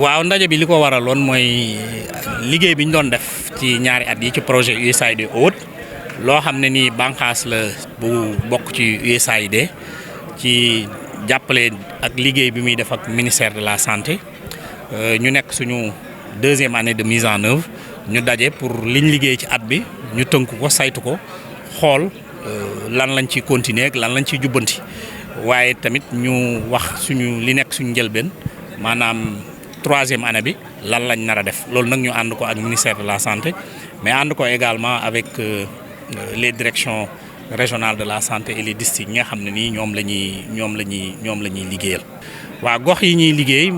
waaw ndaje bi li ko waraloon mooy liggéey bi ñu doon def ci ñaari at yi ci projet USAID Haute loo xam ne nii bànqaas la bu bokk ci USAID ci jàppale ak liggéey bi muy def ak ministère de la santé ñu nekk suñu deuxième année de mise en œuvre ñu daje pour liñ liggéey ci at bi ñu tënk ko saytu ko xool lan lañ ci continuer ak lan lañ ciy jubbanti waaye tamit ñu wax suñu li nekk suñu njëlbeen maanaam troisième année bi lan lañ nar a def loolu nag ñu ànd ko ak ministère de la santé mais ànd ko également avec les directions régionales de la santé et les districts ñi nga xam ne nii ñoom la ñuy liggéeyal. waa gox yi ñuy liggéey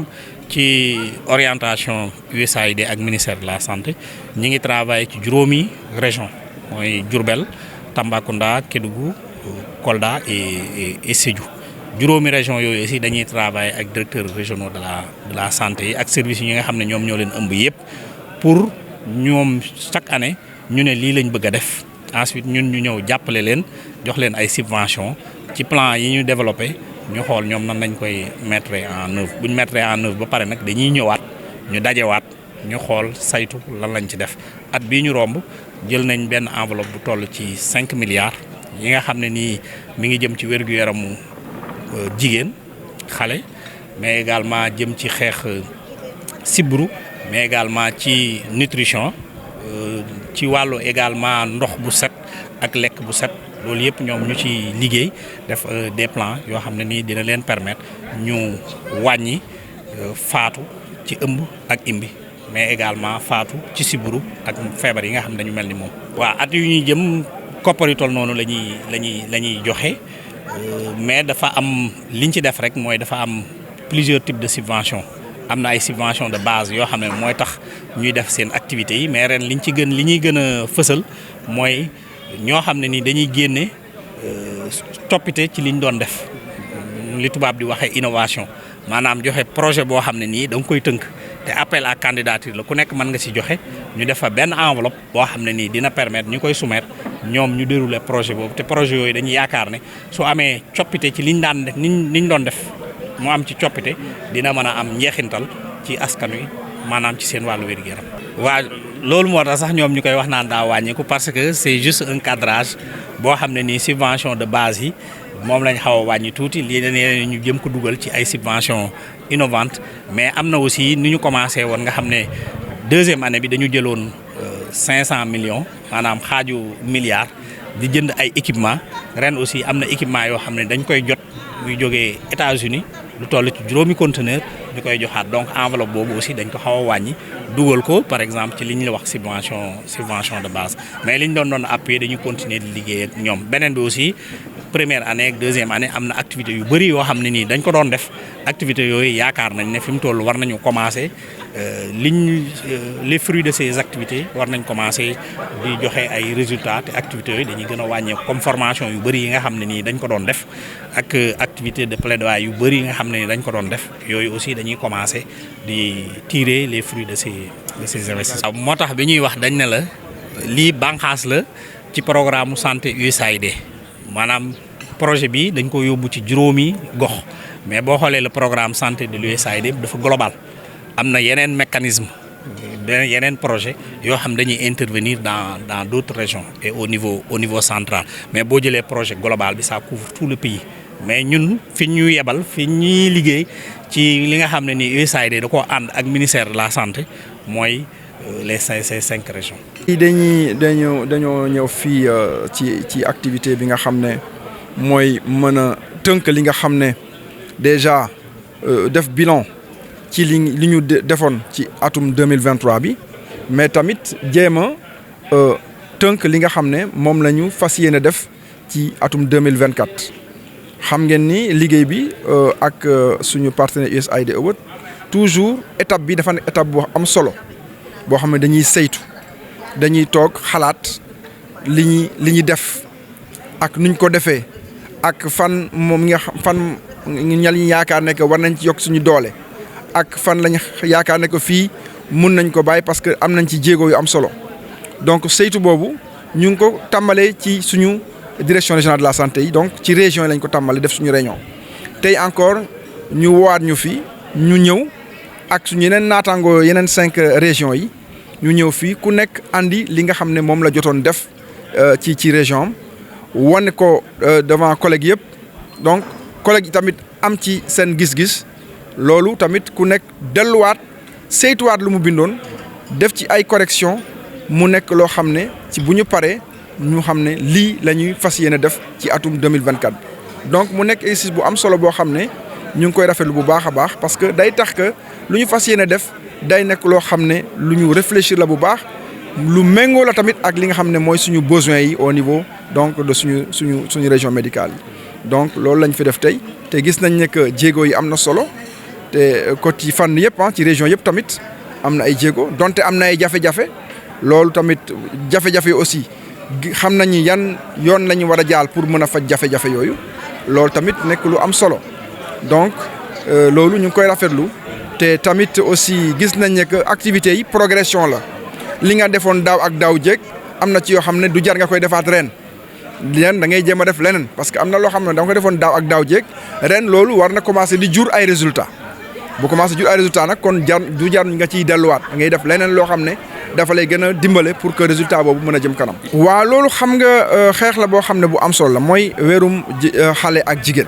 ci orientation USAID ak ministère de la santé ñi ngi travailler ci juróomi région mooy Diourbel Tambacounda Kédougou Kolda et Sédhiou. juróomi région yooyu aussi dañuy travailler ak directeurs régionaux de la santé yi ak services yi nga xam ne ñoom ñoo leen ëmb yëpp pour ñoom chaque année ñu ne lii lañ bëgg a def ensuite ñun ñu ñëw jàppale leen jox leen ay subventions ci plan yi ñu développé ñu xool ñoom nan lañ koy mettre en œuvre bu ñu mettre en œuvre ba pare nag dañuy ñëwaat ñu dajewaat ñu xool saytu lan lañ ci def at bii ñu romb jël nañ benn enveloppe bu toll ci 5 milliards yi nga xam ne nii mi ngi jëm ci wér-gu-yaramu jigéen xale mais également jëm ci xeex sibbiru mais également ci nutrition ci wàllu également ndox bu set ak lekk bu set loolu yëpp ñoom ñu ci liggéey def des plans yoo xam ne nii dina leen permettre ñu wàññi faatu ci ëmb ak imbi mais également faatu ci sibbiru ak feebar yi nga xam ne dañu mel ni moom. waaw at yu ñuy jëm koppar yu toll noonu la ñuy joxe. Mais dafa am liñ ci def rek mooy dafa am plusieurs types de subventions am na ay subventions de base yoo xam ne mooy tax ñuy def seen activités yi mais ren li ñuy gën a fësal mooy ñoo xam ne ni dañuy génne coppite ci liñ doon def li tubaab di waxee innovation maanaam joxe projet boo xam ne nii da nga koy tënk te appel à candidature la ku nekk mën nga ci joxe ñu def fa benn enveloppe boo xam ne nii dina permettre ñu koy soumettre ñoom ñu dérouler projet boobu te projet yooyu dañuy yaakaar ne su amee coppite ci liñ daan def niñ doon def mu am ci coppite dina mën a am njeexintal ci askan wi maanaam ci seen wàllu wér-gu-yaram. waa loolu moo tax sax ñoom ñu koy wax naan daa wàññeeku parce que c'est juste un cadrage boo xam ne nii subvention de base yi moom lañ xaw a wàññi tuuti lii ñu jëm ko dugal ci ay subventions innovantes mais am na aussi ni ñu commencé woon nga xam ne deuxième année bi dañu jëloon 500 millions maanaam xaaju milliards di jënd ay équipement ren aussi am na équipement yoo xam ne dañ koy jot muy jógee États-Unis lu toll ci juróomi conteneur ñu koy joxaat donc enveloppe boobu aussi dañ ko xaw a wàññi dugal ko par exemple ci li ñu wax subvention de base mais li ñu doon appuyer dañuy continuer di liggéey ak ñoom beneen bi aussi première année ak deuxième année am na activité yu bëri yoo xam ne nii dañ ko doon def activité yooyu yaakaar nañ ne fi mu toll war nañu commencer les fruits de ces activités war nañ commencer di joxe ay résultats te activités yooyu dañuy gën a wàññeeku comme formation yu bëri yi nga xam ne nii dañ ko doon def ak activité de plaidoyer yu bëri yi nga xam ne nii dañ ko doon def yooyu aussi dañuy commencer di tirer les fruits de ces investissements. moo tax bi ñuy wax dañ ne la lii bànqaas la ci programme santé USAID maanaam projet bi dañ ko yóbbu ci juróomi gox mais boo xoolee le programme santé de l'USAID dafa global am na yeneen mécanisme yeneen projet yoo xam dañuy intervenir dans d'autres régions et au niveau central mais boo jëlee projet global bi ça couvre tout le pays mais ñun fi ñu yebal fi ñuy liggéey ci li nga xam ne ni USAID da koo ànd ak ministère de la santé mooy ces 5 régions. dañoo ñëw fii ci activité bi nga xam ne mooy mën a tënk li nga xam ne déjà def bilan ci li ñu defoon ci atum 2023 bi mais tamit jéem a tënk li nga xam ne moom la ñu fas yéene def ci atum 2024 xam ngeen ni liggéey bi ak suñu partenaire USAID Haute toujours étape bi dafa nekk étape bu am solo boo xam ne dañuy saytu dañuy toog xalaat li ñuy def ak nuñ ko defee ak fan moom nga fan ñal ñu yaakaar ne que war nañ ci yokk suñu doole ak fan lañ yaakaar ne que fii mun nañ ko bàyyi parce que am nañ ci jéego yu am solo donc saytu boobu ñu ngi ko tàmbalee ci suñu direction régionale de la santé yi donc ci région yi lañ ko tàmbalee def suñu réunion tey encore ñu woowaat ñu fi ñu ñëw ak suñu yeneen naataangoo yeneen 5 régions yi ñu ñëw fii ku nekk andi li nga xam ne moom la jotoon def ci région am wane ko devant collègues yëpp donc collègues yi tamit am ci seen gis-gis loolu tamit ku nekk delluwaat saytuwaat lu mu bindoon def ci ay correction mu nekk loo xam ne ci bu ñu paree ñu xam ne lii la ñuy fas yéene def ci atum 2024 donc mu nekk exercice bu am solo boo xam ne ñu ngi koy rafetlu bu baax a baax parce que day tax que lu ñu fas yéene def day nekk loo xam ne lu ñu réfléchir la bu baax lu méngoo la tamit ak li nga xam ne mooy suñu besoins yi au niveau donc de suñu région médicale yi donc loolu lañ fi def tey te gis nañ ne que jéego yi am na solo te ko ci fànn yëpp ci région yëpp tamit am na ay jéego donte am na ay jafe-jafe loolu tamit jafe-jafe aussi xam nañu yan yoon la ñu war a jaal pour mën a faj jafe-jafe yooyu loolu tamit nekk lu am solo donc loolu ñu ngi koy rafetlu te tamit aussi gis nañ ne que activités yi progression la li nga defoon daaw ak daaw jéeg am na ci yoo xam ne du jar nga koy defaat ren leen da ngay jéem a def leneen parce que am na loo xam ne da nga ko defoon daaw ak daaw jéeg ren loolu war na commencer di jur ay résultats bu commencer jur ay résultats nag kon du jar nga ciy delluwaat da ngay def leneen loo xam ne dafa lay gën a dimbale pour que résultat boobu mën a jëm kanam. waaw loolu xam nga xeex la boo xam ne bu am solo la mooy wérum xale ak jigéen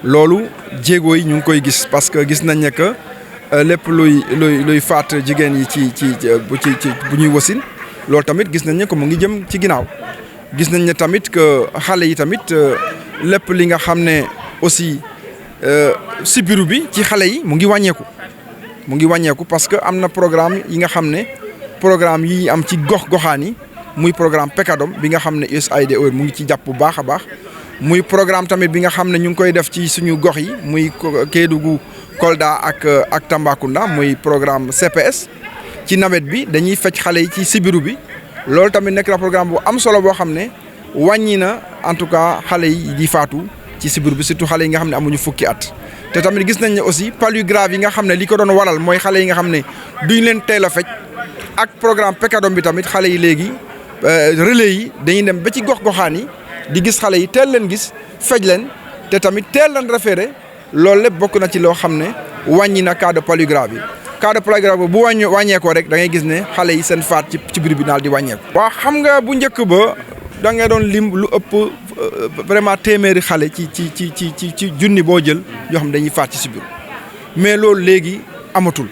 loolu jéego yi ñu ngi koy gis parce que gis nañ ne que lépp luy faat jigéen yi ci bu ñuy wasin loolu tamit gis nañ ne que mu ngi jëm ci ginnaaw gis nañ ne tamit que xale yi tamit lépp li nga xam ne aussi sibiru bi ci xale yi mu ngi wàññeeku parce que am na programme yi nga xam ne programme yi am ci gox-goxaan yi muy programme PECADOM bi nga xam ne USAID mu ngi ci jàpp bu baax a baax muy programme tamit bi nga xam ne ñu ngi koy def ci suñu gox yi muy Kédougou Kolda ak Tambacounda muy programme CPS ci nawet bi dañuy fecc xale yi ci sibiru bi loolu tamit nekk na programme bu am solo boo xam ne wàññi na en tout cas xale yi di faatu ci sibiru bi surtout xale yi nga xam ne amuñu fukki at. te tamit gis nañ ne aussi palu grave yi nga xam ne li ko doon waral mooy xale yi nga xam ne duñ leen teel a fecc ak programme PECADOM bi tamit xale yi léegi relais yi dañuy dem ba ci gox-goxaan yi di gis xale yi teel leen gis fej leen te tamit teel leen référé loolu lépp bokk na ci loo xam ne wàññi na cas de palu grave yi. cas de palu grave bu wàññeekoo rek da ngay gis ne xale yi seen faat ci biir bi naal di wàññeeku. waaw xam nga bu njëkk ba da nga doon lim lu ëpp vraiment téeméeri xale ci junni boo jël yoo xam ne dañuy faat ci sibiru mais loolu léegi amatul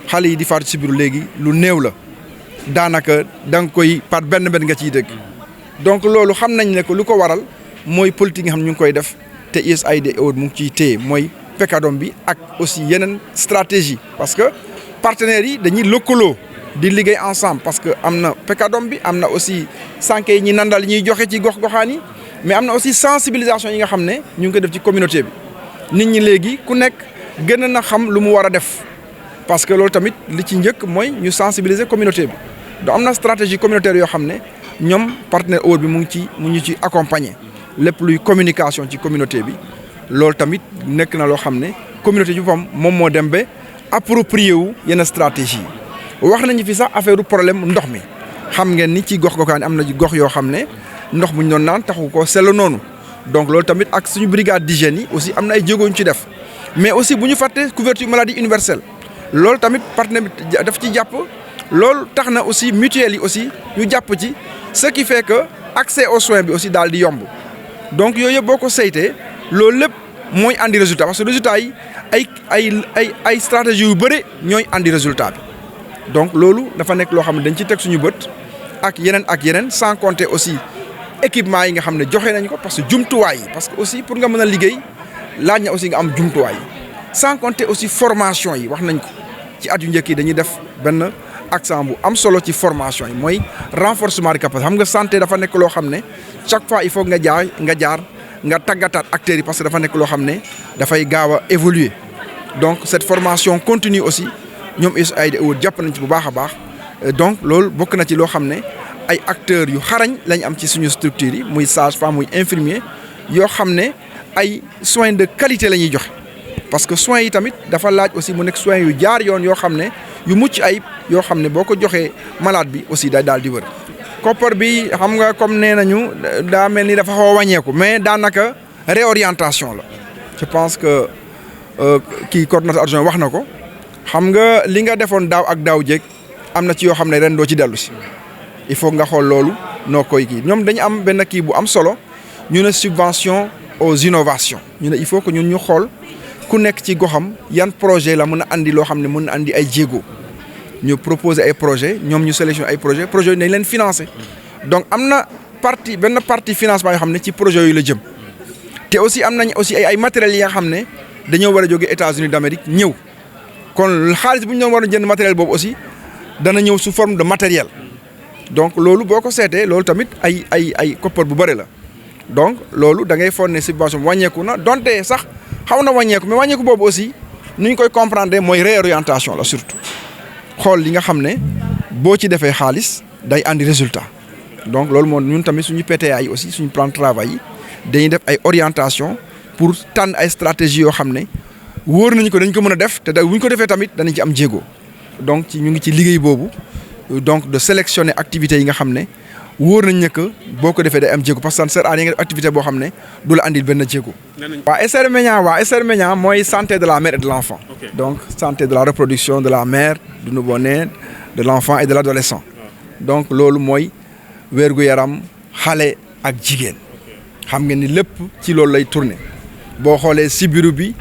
xale yi di faat ci sibiru léegi lu néew la daanaka da nga koy par benn nga ciy dégg donc loolu xam nañ ne que lu ko waral mooy politique nga xam ñu ngi koy def te USAID mu ngi ciy téye mooy PECADOM bi ak aussi yeneen stratégie parce que partenaires yi dañuy lëkkaloo di liggéey ensemble parce que am na PECADOM bi am na aussi sànke yi ñi nandal ñuy joxe ci gox-goxaan yi mais am na aussi sensibilisation yi nga xam ne ñu ngi koy def ci communauté bi nit ñi léegi ku nekk gën na xam lu mu war a def parce que loolu tamit li ci njëkk mooy ñu sensibiliser communauté bi donc am na stratégie communautaire yoo xam ne ñoom partenaire bi mu ngi ci accompagner lépp luy communication ci communauté bi loolu tamit nekk na loo xam ne communauté bi boppam moom moo dem ba approprier wu yenn stratégie yi wax nañu fi sax affaire problème ndox mi xam ngeen ni ci gox-goxaan am na ci gox yoo xam ne ndox bu ñu doon naan taxu ko sell noonu donc loolu tamit ak suñu brigade d'hygiène yi aussi am na ay jéego ñu ci def mais aussi bu ñu fàtte couverture maladie universelle loolu tamit partenaire bi daf ci jàpp loolu tax na aussi mutuelle yi aussi ñu jàpp ci ce qui fait que accès aux soins bi aussi daal di yomb donc yooyu yëpp boo ko saytee loolu lépp mooy andi résultat parce que résultat yi ay stratégie yu bëri ñooy andi résultat bi donc loolu dafa nekk loo xam ne dañ ci teg suñu bët ak yeneen sans compter aussi équipement yi nga xam ne joxe nañ ko parce que jumtuwaay yi parce que aussi pour nga mën a liggéey laaj na aussi nga am jumtuwaay yi sans compter aussi formation yi wax nañ ko ci at yu njëkk yi dañuy def benn accent bu am solo ci formation yi mooy renforcement de capacité xam nga santé dafa nekk loo xam ne chaque fois il faut nga jaar nga tàggataat acteurs yi parce que dafa nekk loo xam ne dafay gaaw a évoluer donc cette formation continue aussi ñoom USAID jàpp nañ ci bu baax a baax donc loolu bokk na ci loo xam ne ay acteurs yu xarañ lañ am ci suñu structure yi muy sage-femme muy infirmier yoo xam ne ay soins de qualité la ñuy joxe parce que soins yi tamit dafa laaj aussi mu nekk soins yu jaar yoon yoo xam ne yu mucc ayib yoo xam ne boo ko joxee malade bi aussi day daal di wër. koppar bi xam nga comme nee nañu daa mel ni dafa xaw a wàññeeku mais daanaka réorientation la je pense que kii coordonnateur adjoint wax na ko xam nga li nga defoon daaw ak daaw jéeg am na ci yoo xam ne ren doo ci dellu si il faut nga xool loolu noo koy kii ñoom dañu am benn kii bu am solo ñu ne subvention aux innovations ñu ne il faut que ñun ñu xool ku nekk ci goxam yan projet la mën a andi loo xam ne mën na andi ay jéego ñu proposer ay projet ñoom ñu sélectionner ay projet yooyu nañ leen financer donc am na benn partie financement yoo xam ne ci projet yooyu la jëm te aussi am nañ aussi ay matériels yi nga xam ne dañoo war a jóge États-Unis d'Amérique ñëw kon xaalis bu ñu doon war a jënd matériel boobu aussi dana ñëw sous forme de matériel donc loolu boo ko seetee loolu tamit ay koppar bu bëri la donc loolu da ngay foog ne subvention bi wàññeeku na donte sax xaw na wàññeeku mais wàññeeku boobu aussi ni ñu koy comprendre mooy réorientation la surtout xool li nga xam ne boo ci defee xaalis day andi résultat donc loolu moom ñun tamit suñu PTA yi aussi suñu plan de travail yi dañuy def ay orientation pour tànn ay stratégie yoo xam ne wóor nañu ko dañ ko mën a def te bu ñu ko defee tamit danañ ci am jéego donc ci ñu ngi ci liggéey boobu donc de sélectionner activités yi nga xam ne wóor nañ ne que boo ko defee day am jéego parce que ça ne sert à rien nga def activité boo xam ne du la andil benn jéego. waaw SRMENIA mooy santé de la mère et de l'enfant. Donc santé de la reproduction de la mère du nouveau-né de l'enfant et de l'adolescent. Donc loolu mooy wérgu yaram xale ak jigéen xam nga ni lépp ci loolu lay tourner boo xoolee sibiru bi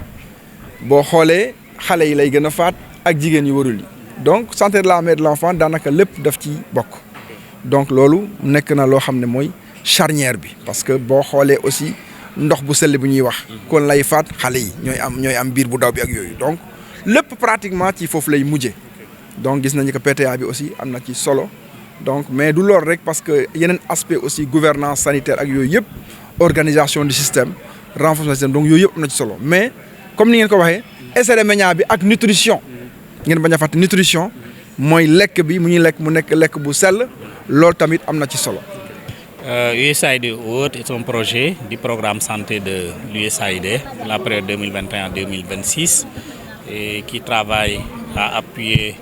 boo xoolee xale yi lay gën a faat ak jigéen yu warul yi donc santé de la mère et de l'enfant daanaka lépp daf ci bokk. donc loolu nekk na loo xam ne mooy charnière bi parce que boo xoolee aussi ndox bu sell bu ñuy wax kon lay faat xale yi ñooy am biir bu daw bi ak yooyu donc lépp pratiquement ci foofu lay mujje donc gis nañu que PTA bi aussi am na ci solo donc mais du loolu rek parce que yeneen aspect aussi gouvernance sanitaire ak yooyu yëpp organisation du système renforcement du système donc yooyu yëpp am na ci solo mais comme ni ngeen ko waxee SRMENIA bi ak nutrition ngeen bañ a fàtte nutrition mooy lekk bi mu ñuy lekk mu nekk lekk bu sell loolu tamit am na ci solo. USAID Haute est un projet du programme santé de l'USAID pour la période 2021-2026 et qui travaille à appuyer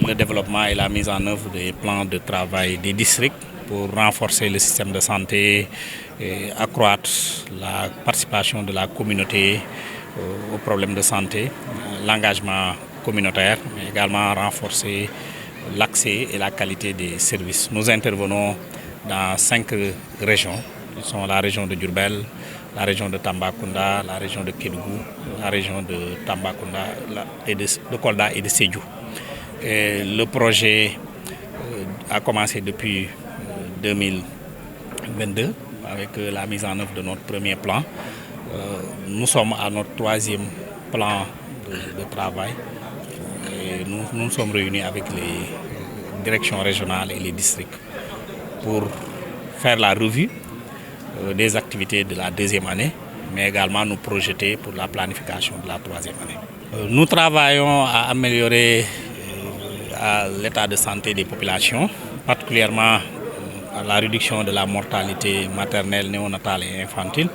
le développement et la mise en œuvre des plans de travail des districts pour renforcer le système de santé et accroître la participation de la communauté aux problèmes de santé, l'engagement communautaire, mais également renforcer l'accès et la qualité des services. Nous intervenons dans 5 régions, qui sont la région de Diourbel, la région de Tambacounda, la région de Kédougou, la région de Tambacounda et de Kolda et de Sédhiou. Et le projet a commencé depuis 2022 avec la mise en œuvre de notre premier plan. Nous sommes à notre 3e plan de travail. Et nous sommes réunis avec les directions régionales et les districts pour faire la revue des activités de la 2e année, mais également nous projeter pour la planification de la 3e année. Nous travaillons à améliorer l'état de santé des populations, particulièrement à la réduction de la mortalité maternelle, néonatale et infantile,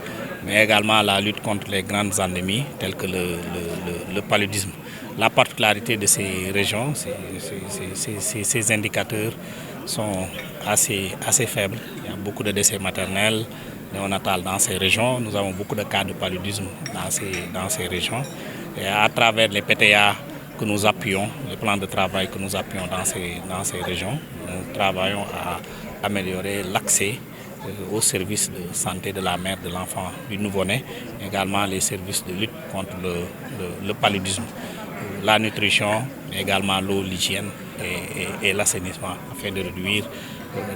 mais également la lutte contre les grandes endémies telles que le paludisme. La particularité de ces régions, ces indicateurs sont assez faibles. Il y a beaucoup de décès maternels, néonatales dans ces régions. Nous avons beaucoup de cas de paludisme dans ces régions. Et à travers les PTA que nous appuyons, les plans de travail que nous appuyons dans ces régions, nous travaillons à améliorer l'accès aux services de santé de la mère, de l'enfant, du nouveau-né, également les services de lutte contre le paludisme, la nutrition, mais également l'eau, l'hygiène et l'assainissement afin de réduire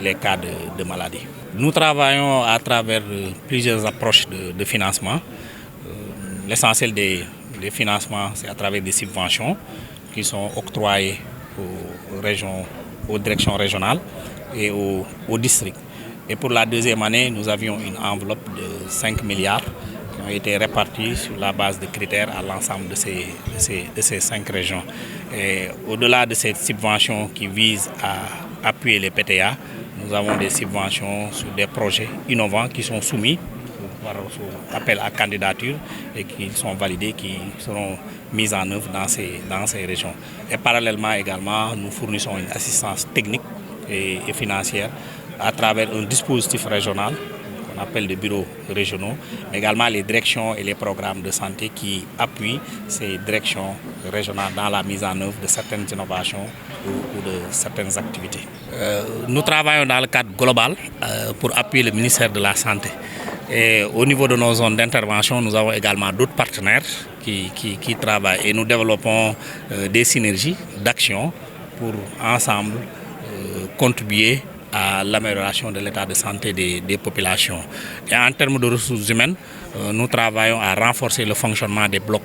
les cas de maladie. Nous travaillons à travers plusieurs approches de financement. L'essentiel des financements, c'est à travers des subventions qui sont octroyées aux directions régionales et aux districts. Et pour la 2e année, nous avions une enveloppe de 5 milliards qui ont été répartis sur la base de critères à l'ensemble de ces 5 régions. Et au-delà de ces subventions qui visent à appuyer les PTA, nous avons des subventions sur des projets innovants qui sont soumis par appel à candidature et qui sont validés, qui seront mis en œuvre dans ces régions. Et parallèlement également, nous fournissons une assistance technique et financière à travers un dispositif régional qu'on qu'on appelle des bureaux régionaux, mais également les directions et les programmes de santé qui appuient ces directions régionales dans la mise en œuvre de certaines innovations ou de certaines activités. Nous travaillons dans le cadre global pour appuyer le ministère de la Santé. Et au niveau de nos zones d'intervention, nous avons également d'autres partenaires qui travaillent et nous développons des synergies d'action pour ensemble contribuer à l'amélioration de l'état de santé des populations. Et en termes de ressources humaines, nous travaillons à renforcer le fonctionnement des blocs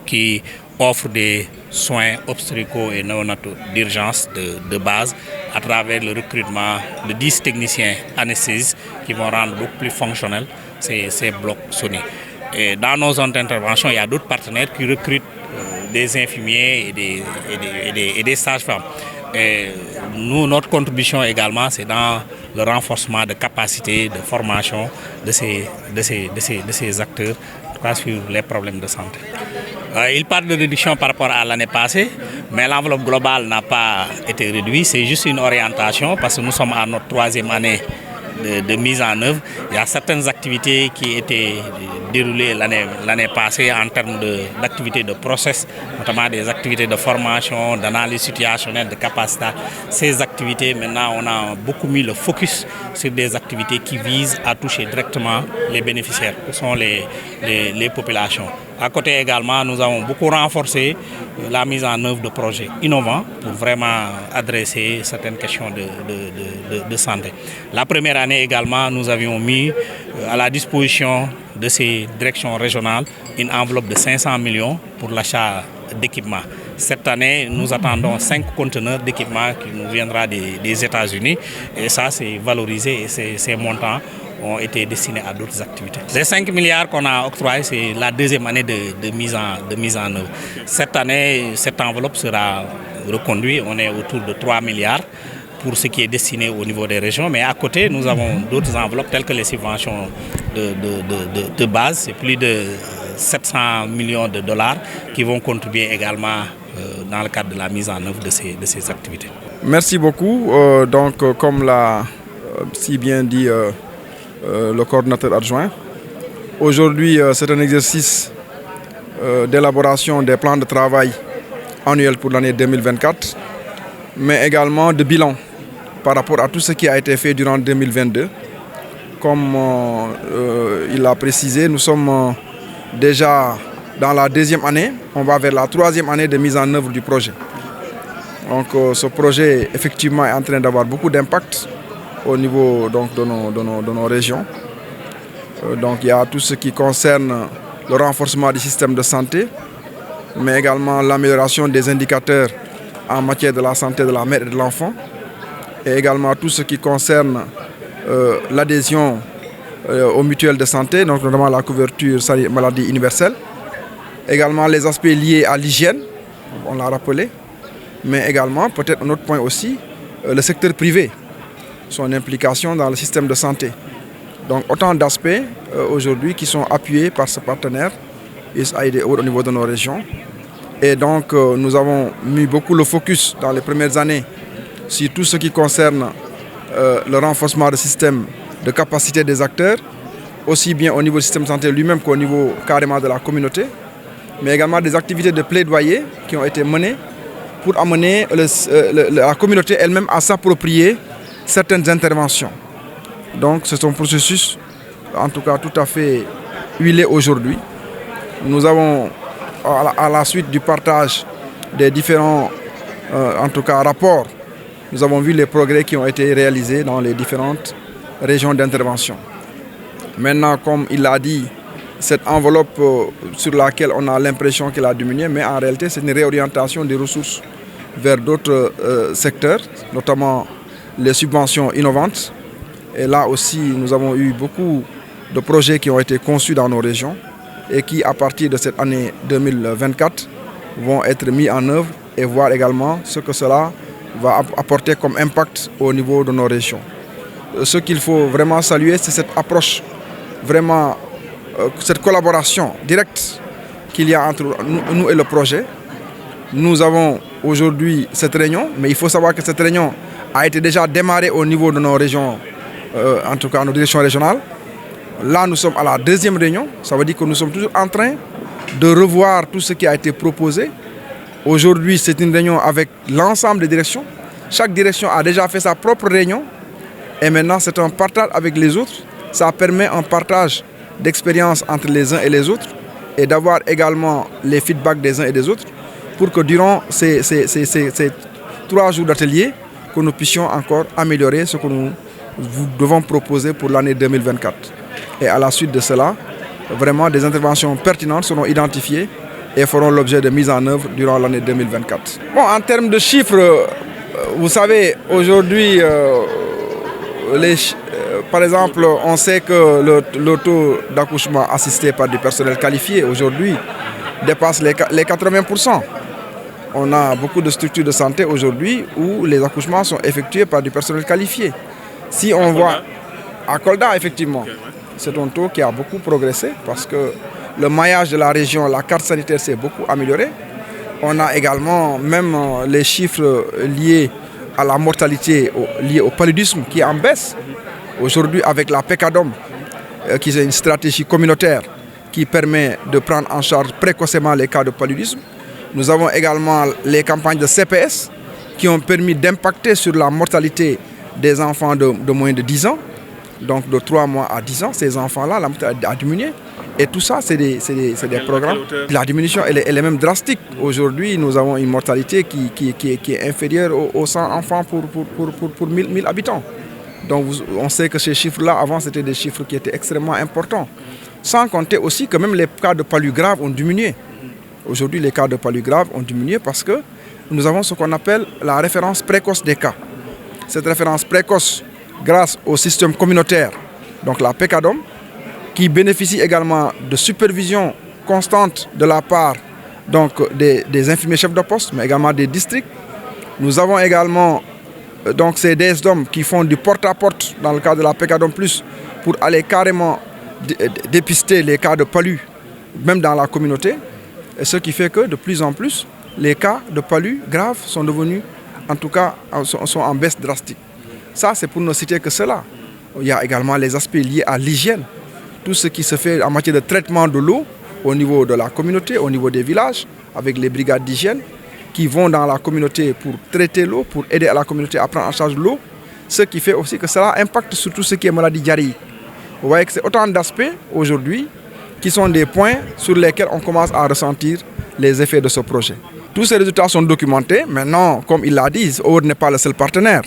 qui offrent des soins obstétricaux et néonataux d'urgence de base à travers le recrutement de 10 techniciens anesthésistes qui vont rendre beaucoup plus fonctionnels ces blocs sonnés. Et dans nos zones d'intervention, il y a d'autres partenaires qui recrutent des infirmiers et des sages-femmes. Et nous, notre contribution également, c'est dans le renforcement de capacités, de formation de ces acteurs sur les problèmes de santé. Il parle de réduction par rapport à l'année passée, mais l'enveloppe globale n'a pas été réduite. C'est juste une orientation parce que nous sommes à notre 3e année de mise en œuvre. Il y a certaines activités qui étaient déroulées l'année passée en termes d'activités de process, notamment des activités de formation, d'analyse situationnelle, de capacité. Ces activités, maintenant, on a beaucoup mis le focus sur des activités qui visent à toucher directement les bénéficiaires, qui sont les populations. À côté également, nous avons beaucoup renforcé la mise en œuvre de projets innovants pour vraiment adresser certaines questions de santé. La première année également, nous avions mis à la disposition de ces directions régionales une enveloppe de 500 millions pour l'achat d'équipements. Cette année, nous attendons 5 conteneurs d'équipements qui nous viendra des États-Unis et ça, c'est valorisé et ces montants ont été destinés à d'autres activités. Les 5 milliards qu'on a octroyés, c'est la 2e année de mise en œuvre. Cette année, cette enveloppe sera reconduite. On est autour de 3 milliards pour ce qui est destiné au niveau des régions. Mais à côté, nous avons d'autres enveloppes telles que les subventions de base. C'est plus de 700 millions de dollars qui vont contribuer également dans le cadre de la mise en œuvre de ces activités. Merci beaucoup. Comme l'a si bien dit le coordinateur adjoint, aujourd'hui c'est un exercice d'élaboration des plans de travail annuels pour l'année 2024, mais également de bilan par rapport à tout ce qui a été fait durant 2022. Comme il l'a précisé, nous sommes déjà dans la 2e année, on va vers la 3e année de mise en œuvre du projet. Donc ce projet effectivement est en train d'avoir beaucoup d'impact au niveau de nos régions. Donc il y a tout ce qui concerne le renforcement du système de santé, mais également l'amélioration des indicateurs en matière de la santé de la mère et de l'enfant, et également tout ce qui concerne l'adhésion aux mutuelles de santé, donc notamment la couverture maladie universelle, également les aspects liés à l'hygiène, on l'a rappelé, mais également peut-être un autre point aussi, le secteur privé, son implication dans le système de santé. Donc autant d'aspects aujourd'hui qui sont appuyés par ce partenaire USAID au niveau de nos régions. Et donc nous avons mis beaucoup le focus dans les premières années sur tout ce qui concerne le renforcement du système de capacité des acteurs, aussi bien au niveau du système de santé lui-même qu'au niveau carrément de la communauté, mais également des activités de plaidoyer qui ont été menées pour amener la communauté elle-même à s'approprier certaines interventions. Donc c'est un processus en tout cas tout à fait huilé aujourd'hui. Nous avons à la suite du partage des différents en tout cas rapports, nous avons vu les progrès qui ont été réalisés dans les différentes régions d'intervention. Maintenant, comme il l'a dit, cette enveloppe sur laquelle on a l'impression qu'elle a diminué, mais en réalité c'est une réorientation des ressources vers d'autres secteurs, notamment les subventions innovantes. Et là aussi, nous avons eu beaucoup de projets qui ont été conçus dans nos régions et qui, à partir de cette année 2024, vont être mis en œuvre et voir également ce que cela va apporter comme impact au niveau de nos régions. Ce qu'il faut vraiment saluer, c'est cette approche, vraiment cette collaboration directe qu'il y a entre nous et le projet. Nous avons aujourd'hui cette réunion, mais il faut savoir que cette réunion a été déjà démarrée au niveau de nos régions en tout cas nos directions régionales. Là, nous sommes à la deuxième réunion. Ça veut dire que nous sommes toujours en train de revoir tout ce qui a été proposé. Aujourd'hui, c'est une réunion avec l'ensemble des directions. Chaque direction a déjà fait sa propre réunion. Et maintenant, c'est un partage avec les autres. Ça permet un partage d'expérience entre les uns et les autres et d'avoir également les feedbacks des uns et des autres pour que durant ces 3 jours d'atelier, que nous puissions encore améliorer ce que nous devons proposer pour l'année 2024. Et à la suite de cela, vraiment des interventions pertinentes seront identifiées et feront l'objet de mise en œuvre durant l'année 2024. Bon, en termes de chiffres, vous savez, aujourd'hui, par exemple, on sait que le taux d'accouchement assisté par du personnel qualifié aujourd'hui dépasse les 80%. On a beaucoup de structures de santé aujourd'hui où les accouchements sont effectués par du personnel qualifié. Si on voit à Kolda, effectivement, c'est un taux qui a beaucoup progressé parce que le maillage de la région, la carte sanitaire s'est beaucoup améliorée. On a également même les chiffres liés à la mortalité liée au paludisme qui est en baisse. Aujourd'hui, avec la PECADOM, qui est une stratégie communautaire qui permet de prendre en charge précocement les cas de paludisme. Nous avons également les campagnes de CPS qui ont permis d'impacter sur la mortalité des enfants de moins de 10 ans. Donc de 3 mois à 10 ans, ces enfants-là, la mortalité a diminué. Et tout ça, c'est des programmes. La diminution, elle est même drastique. Aujourd'hui, nous avons une mortalité qui est inférieure aux 100 enfants pour 1000 habitants. Donc on sait que ces chiffres-là, avant, c'était des chiffres qui étaient extrêmement importants. Sans compter aussi que même les cas de palu graves ont diminué. Aujourd'hui, les cas de palu graves ont diminué parce que nous avons ce qu'on appelle la référence précoce des cas. Cette référence précoce, grâce au système communautaire, donc la PECADOM, qui bénéficie également de supervision constante de la part donc, des infirmiers chefs de poste, mais également des districts. Nous avons également donc, ces DSDOM qui font du porte-à-porte dans le cadre de la PECADOM+, pour aller carrément dépister les cas de palu, même dans la communauté. Et ce qui fait que de plus en plus, les cas de palu graves sont devenus, en tout cas, sont en baisse drastique. Ça, c'est pour ne citer que cela. Il y a également les aspects liés à l'hygiène. Tout ce qui se fait en matière de traitement de l'eau au niveau de la communauté, au niveau des villages, avec les brigades d'hygiène qui vont dans la communauté pour traiter l'eau, pour aider à la communauté à prendre en charge l'eau. Ce qui fait aussi que cela impacte sur tout ce qui est maladie diarrhéique. Vous voyez que c'est autant d'aspects aujourd'hui qui sont des points sur lesquels on commence à ressentir les effets de ce projet. Tous ces résultats sont documentés. Maintenant, comme il l'a dit, OWOD n'est pas le seul partenaire.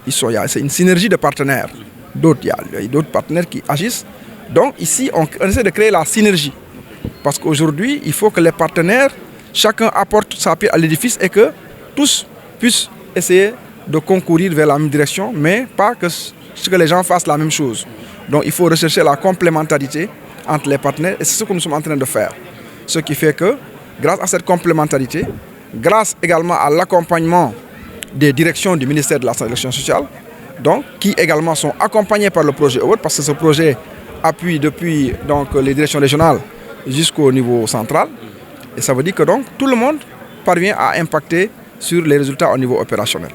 C'est une synergie de partenaires. Il y a d'autres partenaires qui agissent. Donc ici, on essaie de créer la synergie. Parce qu'aujourd'hui, il faut que les partenaires, chacun apporte sa pierre à l'édifice et que tous puissent essayer de concourir vers la même direction, mais pas que les gens fassent la même chose. Donc il faut rechercher la complémentarité entre les partenaires et c'est ce que nous sommes en train de faire. Ce qui fait que, grâce à cette complémentarité, grâce également à l'accompagnement des directions du ministère de la Santé et de l'Action sociale, donc, qui également sont accompagnés par le projet OWOD, parce que ce projet appuie depuis donc, les directions régionales jusqu'au niveau central. Et ça veut dire que donc, tout le monde parvient à impacter sur les résultats au niveau opérationnel.